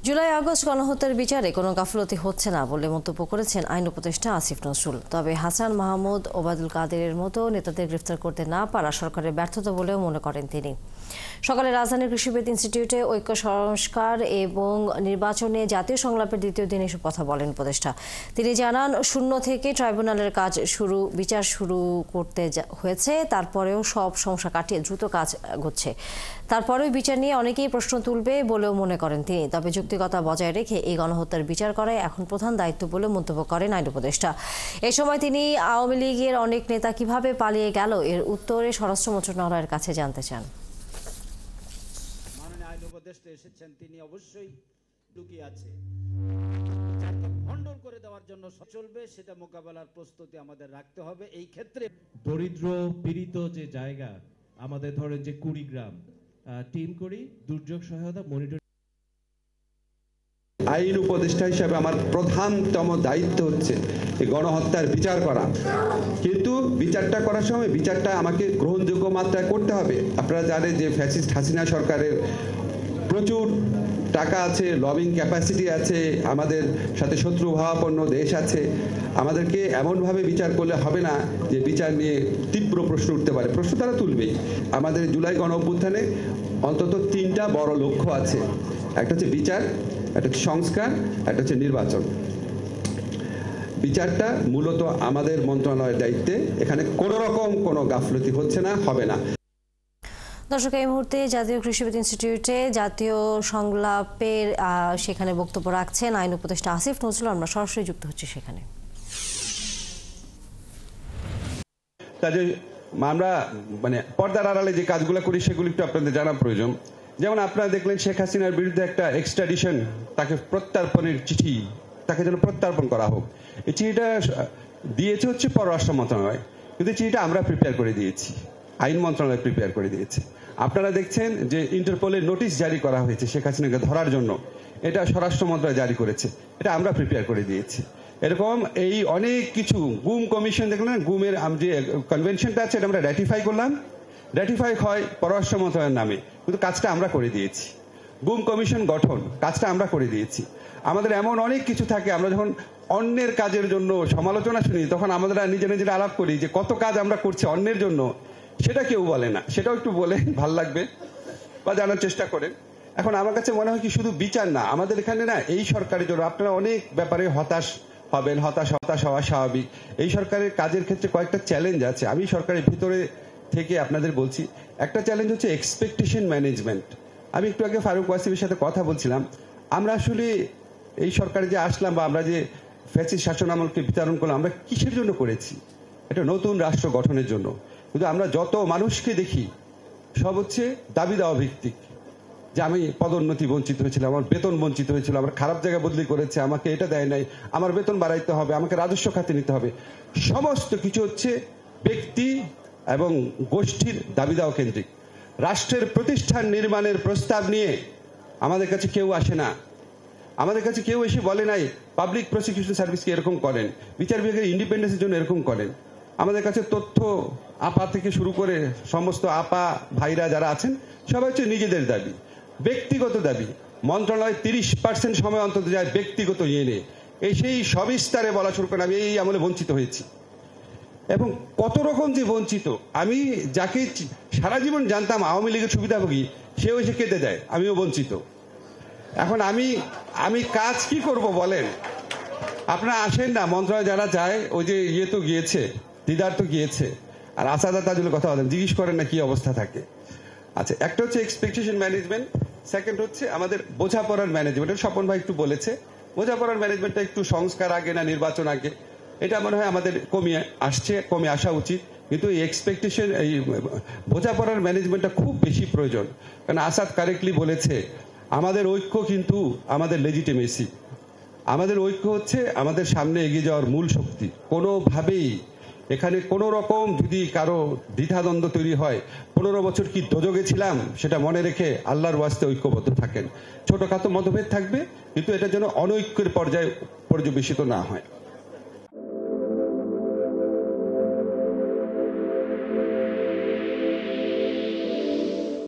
July August গণহত্যার বিচারে কোনো গাফলতি হচ্ছে না বলে মন্তব্য করেছেন আইন উপদেষ্টা আসিফ নজরুল। তবে হাসান মাহমুদ, ওবায়দুল কাদেরের মতো নেতাদের গ্রেফতার করতে না পারা সরকারের ব্যর্থতা বলেও মনে করেন তিনি। সকালে রাজধানীর কৃষিবিদ ইনস্টিটিউটে ঐক্য সংস্কার এবং নির্বাচনে জাতীয় সংলাপের দ্বিতীয় দিন এসব কথা বলেন উপদেষ্টা। তিনি জানান, শূন্য থেকে ট্রাইব্যুনালের কাজ বিচার শুরু করতে হয়েছে, তারপরেও সব সমস্যা কাটিয়ে দ্রুত কাজ এগোচ্ছে। তারপরেও বিচার নিয়ে অনেকেই প্রশ্ন তুলবে বলেও মনে করেন তিনি। তবে যৌক্তিকতা বজায় রেখে এই গণহত্যার বিচার করাই এখন প্রধান দায়িত্ব বলে মন্তব্য করেন আইন উপদেষ্টা। এ সময় তিনি আওয়ামী লীগের অনেক নেতা কিভাবে পালিয়ে গেল এর উত্তরে স্বরাষ্ট্র মন্ত্রণালয়ের কাছে জানতে চান। মাননীয় আইন উপদেষ্টা এসেছেন, তিনি অবশ্যই লুকিয়ে আছে। খণ্ডন করে দেওয়ার জন্য চলবে, সেটা মোকাবেলার প্রস্তুতি আমাদের রাখতে হবে। এই ক্ষেত্রে দরিদ্র পীড়িত যে জায়গা আমাদের ধরেন যে কুড়িগ্রাম টিম করি দুর্যোগ সহায়তা মনিটরিং। আইন উপদেষ্টা হিসাবে আমার প্রধানতম দায়িত্ব হচ্ছে গণহত্যার বিচার করা, কিন্তু বিচারটা করার সময় বিচারটা আমাকে গ্রহণযোগ্য মাত্রায় করতে হবে। আপনারা জানেন যে ফ্যাসিস্ট হাসিনা সরকারের প্রচুর টাকা আছে, লবিং ক্যাপাসিটি আছে, আমাদের সাথে শত্রুভাবাপন্ন দেশ আছে। আমাদেরকে এমনভাবে বিচার করলে হবে না যে বিচার নিয়ে তীব্র প্রশ্ন উঠতে পারে। প্রশ্ন তারা তুলবেই। আমাদের জুলাই গণঅভ্যুত্থানে অন্তত 3টা বড় লক্ষ্য আছে। একটা হচ্ছে বিচার, একটা হচ্ছে সংস্কার, একটা হচ্ছে নির্বাচন। বিচারটা মূলত আমাদের মন্ত্রণালয়ের দায়িত্বে। এখানে কোনো রকম কোনো গাফলতি হচ্ছে না, হবে না। দর্শক, এই মুহূর্তে জাতীয় কৃষিবিদ ইনস্টিটিউটে জাতীয় সংলাপের সেখানে বক্তব্য রাখছেন আইন উপদেষ্টা আসিফ নজরুল। আমরা সরাসরি যুক্ত হচ্ছি সেখানে। কাজে আমরা পর্দার আড়ালে যে কাজগুলো করি সেগুলি একটু আপনাদের জানা প্রয়োজন। যেমন আপনারা দেখলেন শেখ হাসিনার বিরুদ্ধে একটা এক্সট্রাডিশন, তাকে প্রত্যর্পণের চিঠি, তাকে যেন প্রত্যর্পণ করা হোক। এই চিঠিটা দিয়েছে হচ্ছে পররাষ্ট্র মন্ত্রণালয়, কিন্তু চিঠিটা আমরা প্রিপেয়ার করে দিয়েছি, আইন মন্ত্রণালয় প্রিপেয়ার করে দিয়েছে। আপনারা দেখছেন যে ইন্টারপোলের নোটিশ জারি করা হয়েছে শেখ হাসিনাকে ধরার জন্য, এটা স্বরাষ্ট্র মন্ত্রণালয় জারি করেছে, এটা আমরা প্রিপেয়ার করে দিয়েছি। এরকম এই অনেক কিছু, গুম কমিশন দেখলেন, গুমের যে কনভেনশনটা আছে এটা আমরা র্যাটিফাই করলাম, র্যাটিফাই হয় পররাষ্ট্র মন্ত্রণালয়ের নামে, কিন্তু কাজটা আমরা করে দিয়েছি। গুম কমিশন গঠন, কাজটা আমরা করে দিয়েছি। আমাদের এমন অনেক কিছু থাকে, আমরা যখন অন্যের কাজের জন্য সমালোচনা শুনি তখন আমরা নিজেরা আলাপ করি যে কত কাজ আমরা করছি অন্যের জন্য, সেটা কেউ বলে না। সেটাও একটু বলে ভাল লাগবে বা জানার চেষ্টা করেন। এখন আমার কাছে মনে হয় কি, শুধু বিচার না, আমাদের এখানে না এই সরকারের জন্য আপনারা অনেক ব্যাপারে হতাশ হবেন, হতাশ হওয়া স্বাভাবিক। এই সরকারের কাজের ক্ষেত্রে কয়েকটা চ্যালেঞ্জ আছে, আমি সরকারের ভিতরে থেকে আপনাদের বলছি। একটা চ্যালেঞ্জ হচ্ছে এক্সপেকটেশন ম্যানেজমেন্ট। আমি একটু আগে ফারুক ওয়াসিমের সাথে কথা বলছিলাম, আমরা আসলে এই সরকারে যে আসলাম বা আমরা যে ফ্যাসিস্ট শাসন আমলকে বিতরণ করলাম, আমরা কিসের জন্য করেছি? এটা নতুন রাষ্ট্র গঠনের জন্য। কিন্তু আমরা যত মানুষকে দেখি সব হচ্ছে দাবি দেওয়া ভিত্তিক, যে আমি পদোন্নতি বঞ্চিত হয়েছিলাম, আমার বেতন বঞ্চিত হয়েছিল, আমার খারাপ জায়গায় বদলি করেছে, আমাকে এটা দেয় নাই, আমার বেতন বাড়াইতে হবে, আমাকে রাজস্ব খাতে নিতে হবে। সমস্ত কিছু হচ্ছে ব্যক্তি এবং গোষ্ঠীর দাবি দেওয়া কেন্দ্রিক। রাষ্ট্রের প্রতিষ্ঠান নির্মাণের প্রস্তাব নিয়ে আমাদের কাছে কেউ আসে না। আমাদের কাছে কেউ এসে বলে নাই পাবলিক প্রসিকিউশন সার্ভিসকে এরকম করেন, বিচার বিভাগের ইন্ডিপেন্ডেন্সের জন্য এরকম করেন। আমাদের কাছে তথ্য আপা থেকে শুরু করে সমস্ত আপা ভাইরা যারা আছেন সবাই হচ্ছে নিজেদের দাবি, ব্যক্তিগত দাবি। মন্ত্রণালয় 30% সময় অন্তত যায় ব্যক্তিগত ইয়ে নিয়ে। এই সেই সবিস্তারে বলা শুরু করেন আমি এই আমলে বঞ্চিত হয়েছি, এবং কত রকম যে বঞ্চিত। আমি যাকে সারা জীবন জানতাম আওয়ামী লীগের সুবিধাভোগী, সেও এসে কেঁদে দেয় আমিও বঞ্চিত। এখন আমি কাজ কি করব বলেন? আপনারা আসেন না, মন্ত্রণালয় যারা যায়, ওই যে ইয়ে তো গিয়েছে, দিদার তো গিয়েছে, আর আসাদা তাজুলের কথা বলেন, জিজ্ঞেস করেন না কি অবস্থা থাকে। আচ্ছা, একটা হচ্ছে এক্সপেকটেশন ম্যানেজমেন্ট, সেকেন্ড হচ্ছে আমাদের বোঝাপড়ার ম্যানেজমেন্ট। স্বপন ভাই একটু বলেছে বোঝাপড়ার ম্যানেজমেন্টটা একটু সংস্কার আগে না নির্বাচন আগে, এটা মনে হয় আমাদের কমে আসা উচিত। কিন্তু এই এক্সপেকটেশন, এই বোঝাপড়ার ম্যানেজমেন্টটা খুব বেশি প্রয়োজন। কারণ আসাদ কারেক্টলি বলেছে, আমাদের ঐক্য কিন্তু আমাদের লেজিটিমেসি, আমাদের ঐক্য হচ্ছে আমাদের সামনে এগিয়ে যাওয়ার মূল শক্তি। কোনোভাবেই এখানে কোনো রকম যদি কারো দ্বিধাদ্বন্দ্ব তৈরি হয়, 15 বছর কি দোজগে ছিলাম সেটা মনে রেখে আল্লাহর ওয়াস্তে ঐক্যবদ্ধ থাকেন। ছোটখাটো মতভেদ থাকবে, কিন্তু এটা যেন অনৈক্যের পর্যায়ে পর্যবেসিত না হয়।